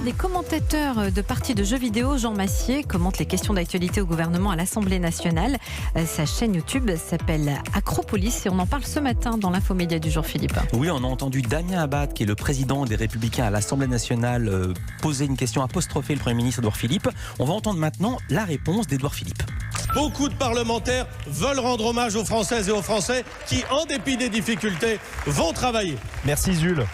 L'un des commentateurs de parties de jeux vidéo, Jean Massier, commente les questions d'actualité au gouvernement à l'Assemblée nationale. Sa chaîne YouTube s'appelle Acropolis et on en parle ce matin dans l'infomédia du jour, Philippe. Oui, on a entendu Damien Abad, qui est le président des Républicains à l'Assemblée nationale, poser une question, apostropher le Premier ministre Édouard Philippe. On va entendre maintenant la réponse d'Édouard Philippe. Beaucoup de parlementaires veulent rendre hommage aux Françaises et aux Français qui, en dépit des difficultés, vont travailler. Merci Jules.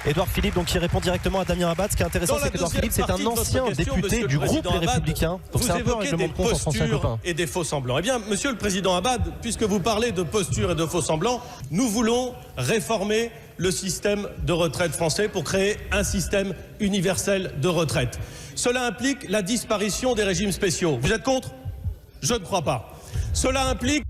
Édouard Philippe, donc, qui répond directement à Damien Abad. Ce qui est intéressant, c'est qu'Édouard Philippe, c'est un ancien député du groupe Les Républicains. Donc c'est un peu un règlement de compte entre anciens copains. Et des faux semblants. Eh bien, monsieur le président Abad, puisque vous parlez de posture et de faux semblants, nous voulons réformer le système de retraite français pour créer un système universel de retraite. Cela implique la disparition des régimes spéciaux. Vous êtes contre ? Je ne crois pas. Cela implique...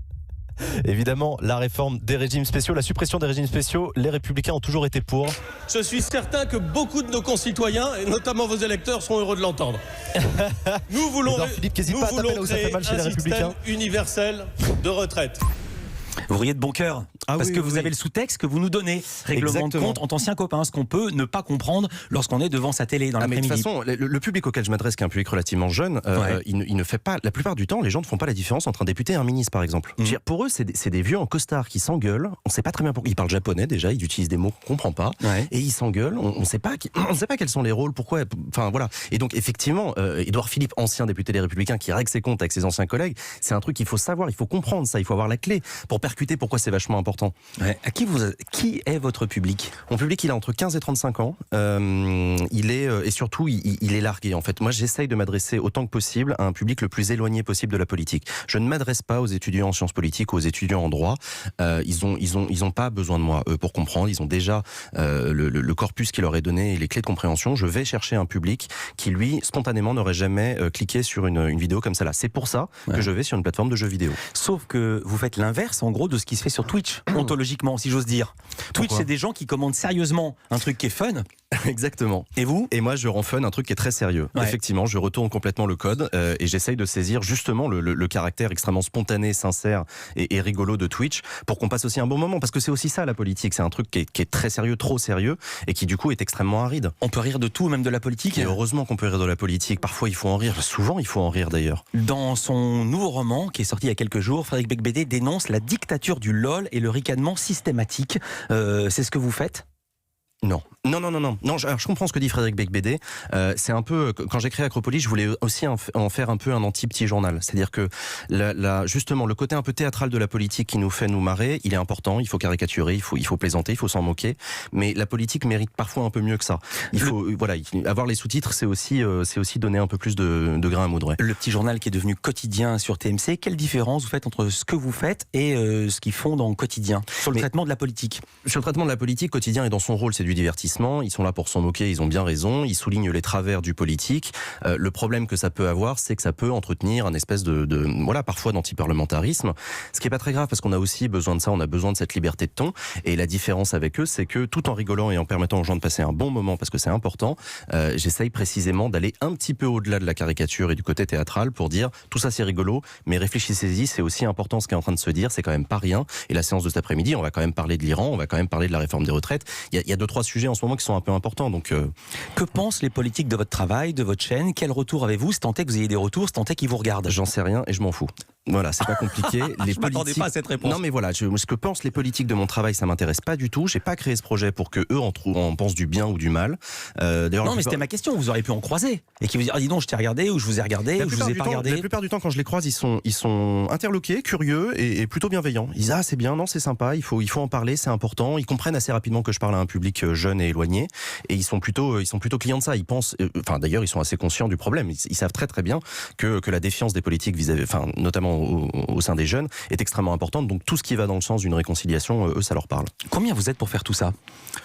Évidemment, la réforme des régimes spéciaux, la suppression des régimes spéciaux, les Républicains ont toujours été pour. Je suis certain que beaucoup de nos concitoyens, et notamment vos électeurs, seront heureux de l'entendre. Nous voulons créer un système universel de retraite. Vous riez de bon cœur, parce que vous avez le sous-texte que vous nous donnez. Règlement de compte entre anciens copains, ce qu'on peut ne pas comprendre lorsqu'on est devant sa télé dans l'après-midi. De toute façon, le public auquel je m'adresse, qui est un public relativement jeune, il ne fait pas, la plupart du temps, les gens ne font pas la différence entre un député et un ministre, par exemple. Je veux dire, pour eux, c'est des vieux en costard qui s'engueulent. On ne sait pas très bien pourquoi. Ils parlent japonais déjà, ils utilisent des mots qu'on ne comprend pas, et ils s'engueulent. On ne sait pas quels sont les rôles, pourquoi. Enfin voilà. Et donc effectivement, Édouard Philippe, ancien député des Républicains, qui règle ses comptes avec ses anciens collègues, c'est un truc qu'il faut savoir, il faut comprendre ça, il faut avoir la clé pour percuter pourquoi c'est vachement important. Qui est votre public ? Mon public, il a entre 15 et 35 ans. Il est largué, en fait. Moi, j'essaye de m'adresser autant que possible à un public le plus éloigné possible de la politique. Je ne m'adresse pas aux étudiants en sciences politiques ou aux étudiants en droit. Ils ont pas besoin de moi, eux, pour comprendre. Ils ont déjà le corpus qui leur est donné et les clés de compréhension. Je vais chercher un public qui, lui, spontanément, n'aurait jamais cliqué sur une vidéo comme celle-là. C'est pour ça que je vais sur une plateforme de jeux vidéo. Sauf que vous faites l'inverse, en gros, de ce qui se fait sur Twitch, ontologiquement, si j'ose dire. Twitch, c'est des gens qui commandent sérieusement un truc qui est fun. Exactement. Et vous ? Et moi, je rends fun un truc qui est très sérieux. Effectivement, je retourne complètement le code et j'essaye de saisir justement le caractère extrêmement spontané, sincère et rigolo de Twitch pour qu'on passe aussi un bon moment. Parce que c'est aussi ça, la politique. C'est un truc qui est très sérieux, trop sérieux, et qui du coup est extrêmement aride. On peut rire de tout, même de la politique. Et heureusement qu'on peut rire de la politique. Parfois, il faut en rire. Souvent, il faut en rire d'ailleurs. Dans son nouveau roman, qui est sorti il y a quelques jours, Frédéric Becbédé dénonce la dictature du LOL et le ricanement systématique. C'est ce que vous faites ? Non. Alors, je comprends ce que dit Frédéric Becbédé. C'est un peu, quand j'ai créé Acropolis, je voulais aussi en faire un peu un anti-petit journal. C'est-à-dire que justement, le côté un peu théâtral de la politique qui nous fait nous marrer, il est important. Il faut caricaturer, il faut plaisanter, il faut s'en moquer. Mais la politique mérite parfois un peu mieux que ça. Avoir les sous-titres, c'est aussi donner un peu plus de grain à moudre. Le petit journal qui est devenu quotidien sur TMC, quelle différence vous faites entre ce que vous faites et ce qu'ils font dans Quotidien sur le traitement de la politique ? Sur le traitement de la politique, Quotidien est dans son rôle, c'est du divertissement. Ils sont là pour s'en moquer, ils ont bien raison. Ils soulignent les travers du politique. Le problème que ça peut avoir, c'est que ça peut entretenir un espèce parfois d'antiparlementarisme. Ce qui est pas très grave parce qu'on a aussi besoin de ça, on a besoin de cette liberté de ton. Et la différence avec eux, c'est que tout en rigolant et en permettant aux gens de passer un bon moment, parce que c'est important, j'essaye précisément d'aller un petit peu au-delà de la caricature et du côté théâtral pour dire tout ça c'est rigolo, mais réfléchissez-y, c'est aussi important ce qui est en train de se dire, c'est quand même pas rien. Et la séance de cet après-midi, on va quand même parler de l'Iran, on va quand même parler de la réforme des retraites. Il y a 2-3 sujets en ce moment qui sont un peu importants. Donc, Que pensent les politiques de votre travail, de votre chaîne ? Quel retour avez-vous ? C'est tant est que vous ayez des retours, c'est tant est qu'ils vous regardent. J'en sais rien et je m'en fous. Voilà, c'est pas compliqué. Je m'attendais pas à cette réponse. Non mais voilà, ce que pensent les politiques de mon travail, ça m'intéresse pas du tout. J'ai pas créé ce projet pour que eux en pensent du bien ou du mal. D'ailleurs, non mais c'était ma question. Vous auriez pu en croiser et qui vous dire dis donc je t'ai regardé ou je vous ai regardé ou je vous ai pas regardé. La plupart du temps, quand je les croise, ils sont interloqués, curieux et plutôt bienveillants. Ils disent c'est bien, non c'est sympa, il faut en parler, c'est important. Ils comprennent assez rapidement que je parle à un public jeune et éloigné et ils sont plutôt clients de ça. Ils pensent, d'ailleurs ils sont assez conscients du problème. Ils savent très très bien que la défiance des politiques vis-à-vis, notamment au sein des jeunes, est extrêmement importante. Donc tout ce qui va dans le sens d'une réconciliation, eux, ça leur parle. Combien vous êtes pour faire tout ça ?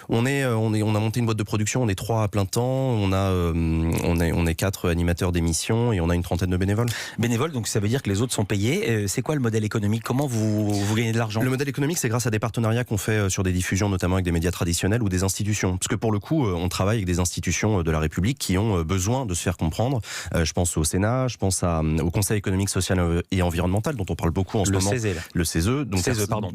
On a monté une boîte de production, on est 3 à plein temps, on est 4 animateurs d'émissions et on a une 30aine de bénévoles. Bénévoles, donc ça veut dire que les autres sont payés. C'est quoi le modèle économique ? Comment vous gagnez de l'argent ? Le modèle économique, c'est grâce à des partenariats qu'on fait sur des diffusions, notamment avec des médias traditionnels ou des institutions. Parce que pour le coup, on travaille avec des institutions de la République qui ont besoin de se faire comprendre. Je pense au Sénat, je pense au Conseil économique, social et environnemental, environnementale dont on parle beaucoup en ce moment. Le CESE, donc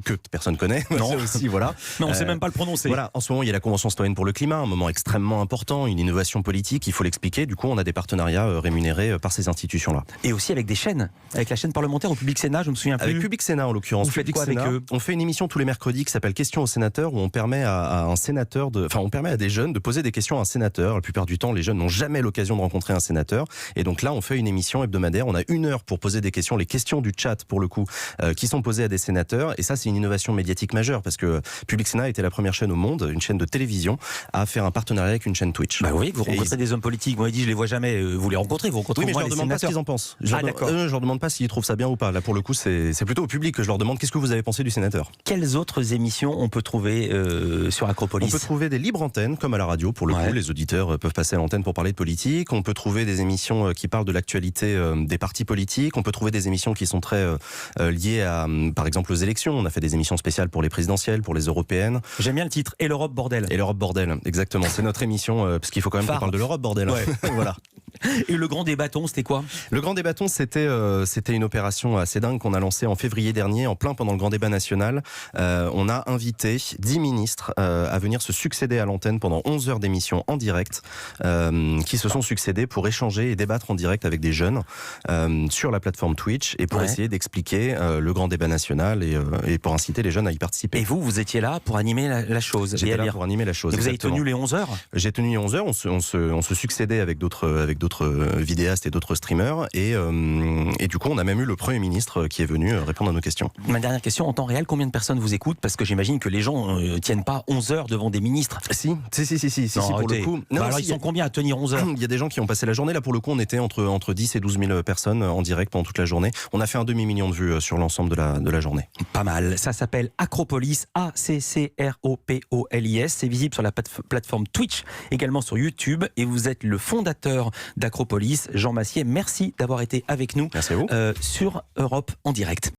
que personne connaît. Non. Aussi, voilà. Mais on ne sait même pas le prononcer. Voilà, en ce moment, il y a la Convention citoyenne pour le climat, un moment extrêmement important, une innovation politique, il faut l'expliquer. Du coup, on a des partenariats rémunérés par ces institutions-là. Et aussi avec des chaînes, avec la chaîne parlementaire au Public Sénat, je me souviens plus. Avec Public Sénat, en l'occurrence. Vous faites quoi avec eux ? On fait une émission tous les mercredis qui s'appelle Questions aux sénateurs, où on permet à un sénateur on permet à des jeunes de poser des questions à un sénateur. La plupart du temps, les jeunes n'ont jamais l'occasion de rencontrer un sénateur. Et donc là, on fait une émission hebdomadaire. On a 1 heure pour poser des questions, les questions du chat pour le coup, qui sont posées à des sénateurs. Et ça, c'est une innovation médiatique majeure parce que Public Sénat était la première chaîne au monde, une chaîne de télévision, à faire un partenariat avec une chaîne Twitch. Bah oui, vous rencontrez des hommes politiques. Moi, je les vois jamais. Vous les rencontrez, vous rencontrez. Oui, mais moi, je leur demande pas ce qu'ils en pensent. Je leur demande pas s'ils trouvent ça bien ou pas. Là, pour le coup, c'est plutôt au public que je leur demande qu'est-ce que vous avez pensé du sénateur. Quelles autres émissions on peut trouver sur Acropolis ? On peut trouver des libres antennes, comme à la radio, pour le coup. Les auditeurs peuvent passer à l'antenne pour parler de politique. On peut trouver des émissions qui parlent de l'actualité des partis politiques. On peut trouver des émissions qui sont très liées à, par exemple, aux élections. On a fait des émissions spéciales pour les présidentielles, pour les européennes. J'aime bien le titre. Et l'Europe, bordel. Et l'Europe, bordel, exactement. C'est notre émission, parce qu'il faut quand même qu'on parle de l'Europe, bordel. Ouais. Voilà. Et le Grand Débatton, c'était quoi ? Le Grand Débatton, c'était une opération assez dingue qu'on a lancée en février dernier, en plein pendant le Grand Débat national. On a invité 10 ministres à venir se succéder à l'antenne pendant 11 heures d'émission en direct, qui se sont succédés pour échanger et débattre en direct avec des jeunes sur la plateforme Twitch et pour essayer d'expliquer le Grand Débat national et pour inciter les jeunes à y participer. Et vous étiez là pour animer la chose. J'étais là pour animer la chose. Et vous avez tenu les 11 heures ? J'ai tenu les 11 heures, on se succédait avec d'autres vidéastes et d'autres streamers et du coup on a même eu le Premier ministre qui est venu répondre à nos questions. Ma dernière question, en temps réel, combien de personnes vous écoutent ? Parce que j'imagine que les gens tiennent pas 11 heures devant des ministres. Si, non, pour le coup. Non, alors ils sont combien à tenir 11 heures ? Il y a des gens qui ont passé la journée, là pour le coup on était entre 10 et 12 000 personnes en direct pendant toute la journée. On a fait un demi-million de vues sur l'ensemble de la journée. Pas mal, ça s'appelle Acropolis, ACCROPOLIS, c'est visible sur la plateforme Twitch, également sur YouTube et vous êtes le fondateur d'Acropolis, Jean Massier, merci d'avoir été avec nous sur Europe en direct.